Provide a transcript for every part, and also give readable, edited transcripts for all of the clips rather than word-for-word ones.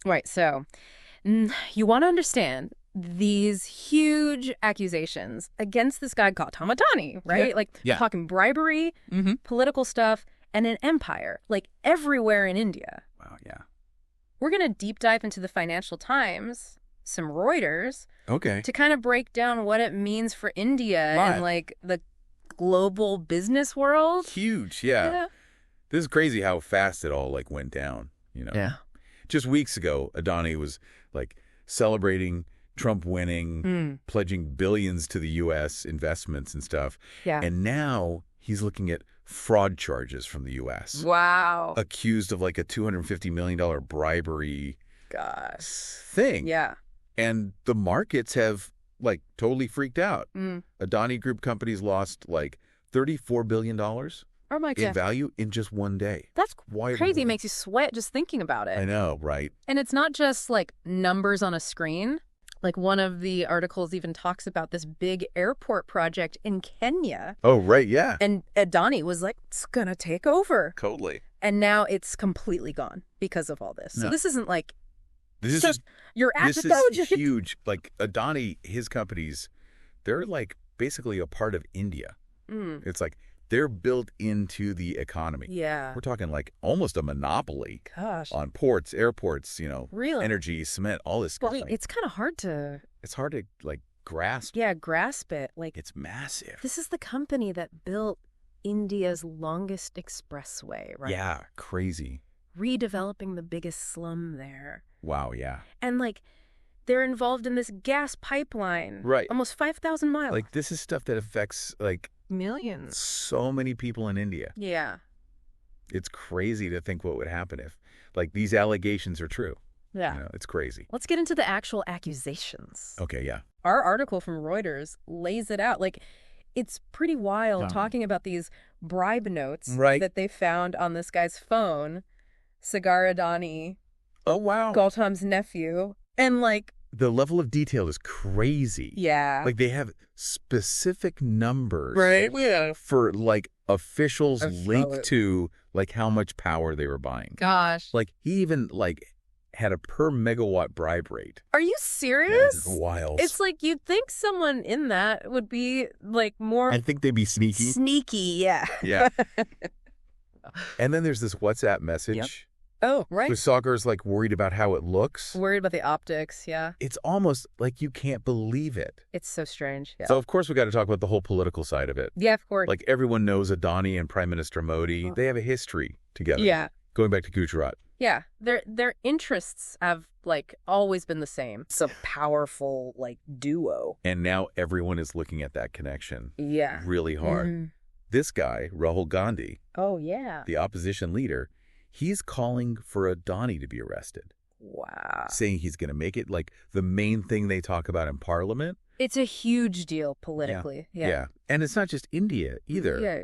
Right. So you want to understand these huge accusations against this guy called Tom Adani, right? Yeah. Like Yeah. talking bribery, political stuff, and an empire, like everywhere in India. Wow, yeah. We're going to deep dive into the Financial Times, some Reuters, Okay. to kind of break down what it means for India Right. and like the global business world. Huge, yeah. This is crazy how fast it all like went down, Yeah. Just weeks ago, Adani was like celebrating Trump winning, pledging billions to the U.S. investments and stuff. Yeah. And now he's looking at fraud charges from the U.S. Wow. Accused of like a $250 million bribery Gosh. thing. Yeah. And the markets have like totally freaked out. Adani Group companies lost like $34 billion Oh my in God. value in just one day. That's Why crazy. It makes you sweat just thinking about it. I know, right? And it's not just like numbers on a screen. Like one of the articles even talks about this big airport project in Kenya. Oh, right, yeah. And Adani was like, it's going to take over. Totally. And now it's completely gone because of all this. So No. this isn't like This is just you're at this the is huge. Like Adani, his companies, they're like basically a part of India. It's like they're built into the economy. Yeah. We're talking like almost a monopoly Gosh. on ports, airports, Really? energy, cement, all this stuff. Well, it's kind of hard to, It's hard to like grasp. grasp it. Like, It's massive. this is the company that built India's longest expressway, right? Yeah, crazy. Redeveloping the biggest slum there. Wow, yeah. And like, they're involved in this gas pipeline. Right. Almost 5,000 miles. Like this is stuff that affects like millions. so many people in India. Yeah. It's crazy to think what would happen if like these allegations are true. Yeah. It's crazy. Let's get into the actual accusations. Okay, yeah. Our article from Reuters lays it out. Like, it's pretty wild talking about these bribe notes that they found on this guy's phone, Sagar Adani, Oh, wow. Gautam's nephew, and like, The level of detail is crazy. yeah. Like they have specific numbers Yeah. for like officials I saw linked it. to like how much power they were buying. Gosh. Like he even like had a per megawatt bribe rate. Are you serious? It's wild. It's like you'd think someone in that would be like more I think they'd be sneaky. sneaky, yeah. Yeah. And then there's this WhatsApp message. Oh, right. So Sagar's like worried about how it looks. Worried about the optics, yeah. It's almost like you can't believe it. It's so strange, yeah. So of course we got to talk about the whole political side of it. Yeah, of course. Like everyone knows Adani and Prime Minister Modi. They have a history together. Yeah. Going back to Gujarat. Yeah, their interests have like always been the same. It's a powerful like duo. And now everyone is looking at that connection Yeah. really hard. This guy, Rahul Gandhi, Oh yeah. the opposition leader, he's calling for Adani to be arrested, Wow. saying he's going to make it like the main thing they talk about in Parliament. It's a huge deal politically. Yeah. And it's not just India either. Yeah.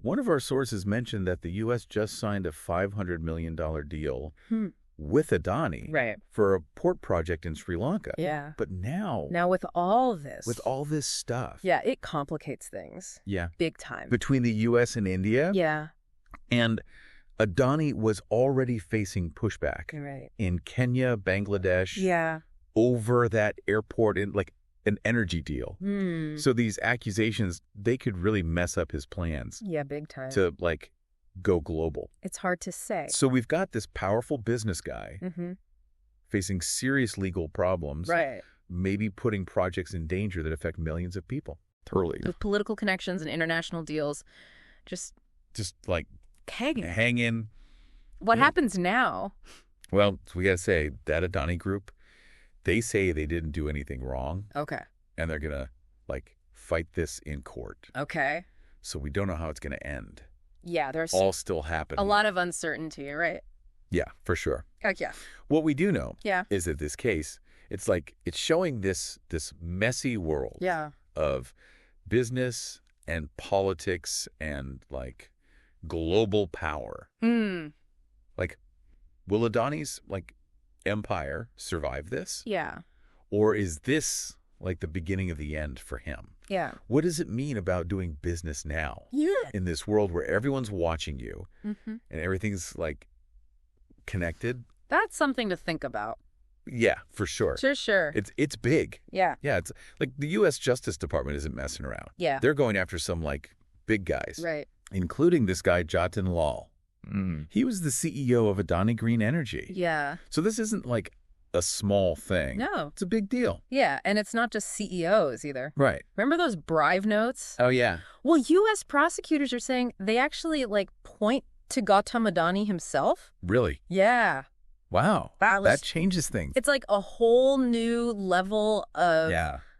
One of our sources mentioned that the U.S. just signed a $500 million deal with Adani Right. for a port project in Sri Lanka. Yeah. But now With all this. with all this stuff. Yeah, it complicates things. Yeah. Big time. Between the U.S. and India. Yeah. And Adani was already facing pushback Right. in Kenya, Bangladesh, Yeah. over that airport in like an energy deal. Hmm. So these accusations, they could really mess up his plans Yeah, big time. to like go global. It's hard to say. So we've got this powerful business guy facing serious legal problems, Right. maybe putting projects in danger that affect millions of people. Totally. With political connections and international deals, just like hanging. hanging. What Yeah. happens now? Well, we got to say that Adani Group, they say they didn't do anything wrong Okay. and they're going to like fight this in court. Okay. So we don't know how it's going to end. Yeah, there's All still happening. a lot of uncertainty, right? Yeah, for sure. Yeah. What we do know Yeah. is that this case, it's like it's showing this messy world Yeah. of business and politics and like global power. Like, will Adani's like empire survive this? Yeah. Or is this like the beginning of the end for him? Yeah. What does it mean about doing business now Yeah. in this world where everyone's watching you Mm-hmm. and everything's like connected? That's something to think about. Yeah, for sure. Sure. It's big. Yeah. Yeah, it's like the U.S. Justice Department isn't messing around. Yeah. They're going after some, like, big guys. Right. Including this guy, Jatin Lal. He was the CEO of Adani Green Energy. Yeah. So this isn't like a small thing. No. It's a big deal. Yeah, and it's not just CEOs either. Right. Remember those bribe notes? Oh, yeah. Well, U.S. prosecutors are saying they actually, like, point to Gautam Adani himself. Really? Yeah. Wow. That changes things. It's like a whole new level of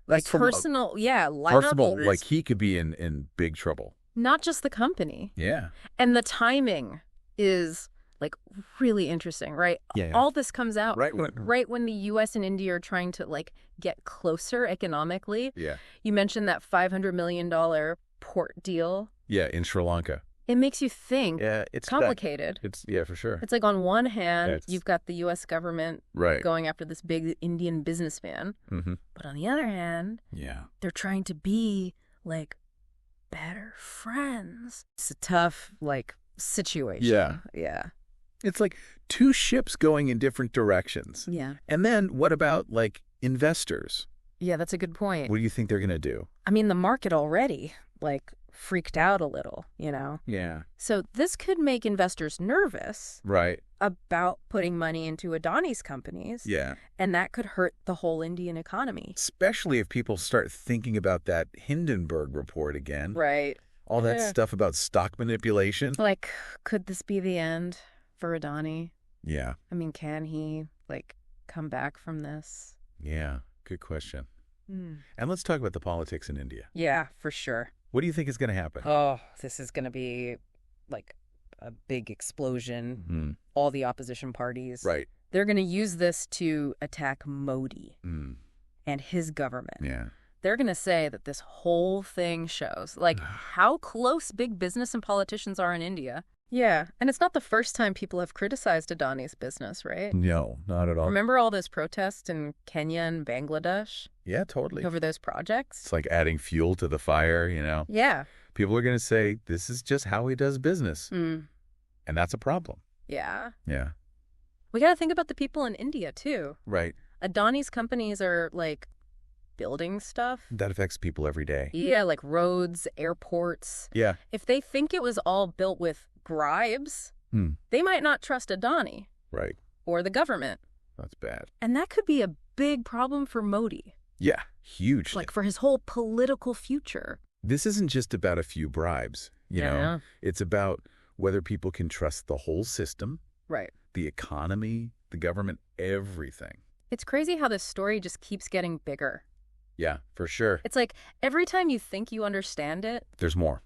like personal, level. Like he could be in big trouble. Not just the company. Yeah. And the timing is like really interesting, right? Yeah. All this comes out right when the U.S. and India are trying to like get closer economically. Yeah. You mentioned that $500 million port deal. Yeah, in Sri Lanka. It makes you think. Yeah, it's complicated. For sure. It's like on one hand, you've got the U.S. government going after this big Indian businessman. But on the other hand, they're trying to be like better friends. It's a tough like situation. Yeah. It's like two ships going in different directions. Yeah. And then what about like investors? Yeah, that's a good point. What do you think they're going to do? I mean, the market already like freaked out a little, you know? Yeah. So this could make investors nervous. Right. About putting money into Adani's companies. Yeah. And that could hurt the whole Indian economy. Especially if people start thinking about that Hindenburg report again. Right. All that stuff about stock manipulation. Like, could this be the end for Adani? Yeah. I mean, can he, like, come back from this? Yeah. Good question. And let's talk about the politics in India. Yeah, for sure. What do you think is going to happen? Oh, this is going to be, like, a big explosion. All the opposition parties. Right. They're going to use this to attack Modi and his government. Yeah. They're going to say that this whole thing shows, like, how close big business and politicians are in India. Yeah, and it's not the first time people have criticized Adani's business, right? No, not at all. Remember all those protests in Kenya and Bangladesh? Yeah, totally. Over those projects? It's like adding fuel to the fire, you know? Yeah. People are going to say, this is just how he does business. And that's a problem. Yeah. Yeah. We got to think about the people in India, too. Right. Adani's companies are, like, building stuff. That affects people every day. Yeah, like roads, airports. Yeah. If they think it was all built with bribes, they might not trust Adani. Right. Or the government. That's bad. And that could be a big problem for Modi. Yeah, hugely. Like for his whole political future. This isn't just about a few bribes, you know? It's about whether people can trust the whole system. Right. The economy, the government, everything. It's crazy how this story just keeps getting bigger. Yeah, for sure. It's like every time you think you understand it, there's more.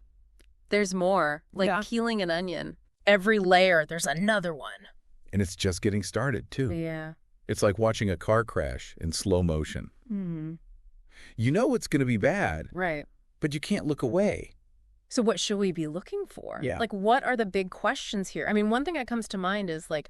There's more. Like peeling an onion. Every layer, there's another one. And it's just getting started, too. Yeah. It's like watching a car crash in slow motion. You know it's going to be bad. Right. But you can't look away. So what should we be looking for? Yeah. Like, what are the big questions here? I mean, one thing that comes to mind is, like,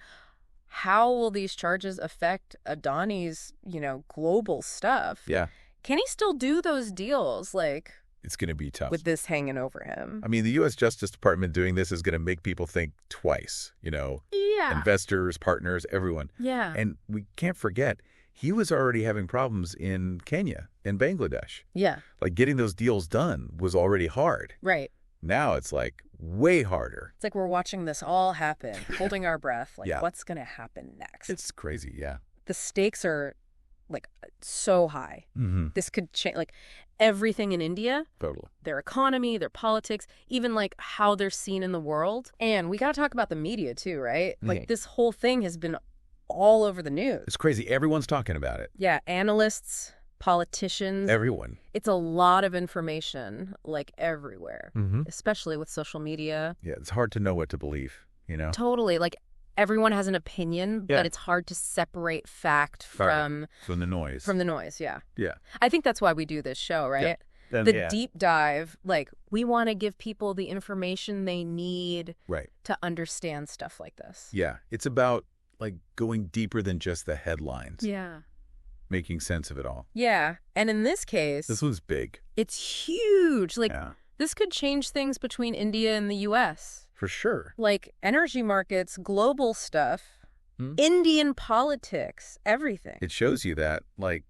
how will these charges affect Adani's, you know, global stuff? Yeah. Can he still do those deals, like... It's going to be tough. With this hanging over him. I mean, the U.S. Justice Department doing this is going to make people think twice, you know? Yeah. Investors, partners, everyone. Yeah. And we can't forget, he was already having problems in Kenya and Bangladesh. Yeah. Like getting those deals done was already hard. Right. Now it's like way harder. It's like we're watching this all happen, holding our breath. Like, what's going to happen next? It's crazy, yeah. The stakes are, like, so high. This could change, like, everything in India. Totally. Their economy, their politics, even, like, how they're seen in the world. And we got to talk about the media, too, right? Like, this whole thing has been all over the news. It's crazy. Everyone's talking about it. Yeah, analysts, politicians. Everyone. It's a lot of information, like, everywhere, especially with social media. Yeah, it's hard to know what to believe, you know? Totally. Like, everyone has an opinion, but it's hard to separate fact from the noise. From the noise, yeah. Yeah. I think that's why we do this show, right? Yeah. The deep dive, like, we want to give people the information they need to understand stuff like this. Yeah. It's about, like, going deeper than just the headlines. Yeah. Making sense of it all. Yeah. And in this case... This was big. It's huge. Like, this could change things between India and the U.S. For sure. Like energy markets, global stuff. Indian politics, everything. It shows you that, like,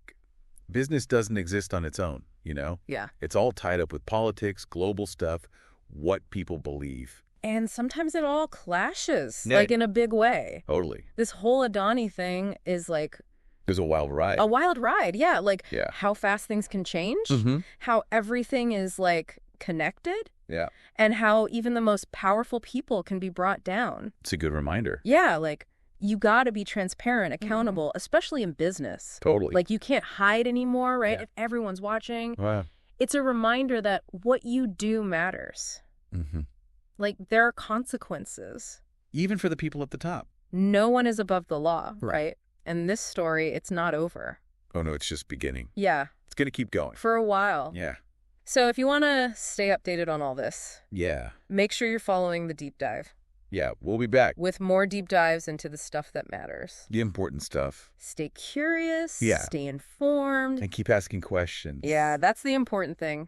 business doesn't exist on its own, you know? Yeah. It's all tied up with politics, global stuff, what people believe. And sometimes it all clashes, like in a big way. Totally. This whole Adani thing is like... There's a wild ride. A wild ride, yeah. Like how fast things can change, how everything is like connected, and how even the most powerful people can be brought down. It's a good reminder. Yeah, like you got to be transparent, accountable, especially in business. Totally. Like you can't hide anymore, right? If everyone's watching. Wow. It's a reminder that what you do matters. Like there are consequences. Even for the people at the top. No one is above the law, right? And this story, it's not over. Oh, no, it's just beginning. Yeah. It's going to keep going. For a while. Yeah. So if you want to stay updated on all this, make sure you're following the deep dive. Yeah, we'll be back. With more deep dives into the stuff that matters. The important stuff. Stay curious. Stay informed. And keep asking questions. Yeah, that's the important thing.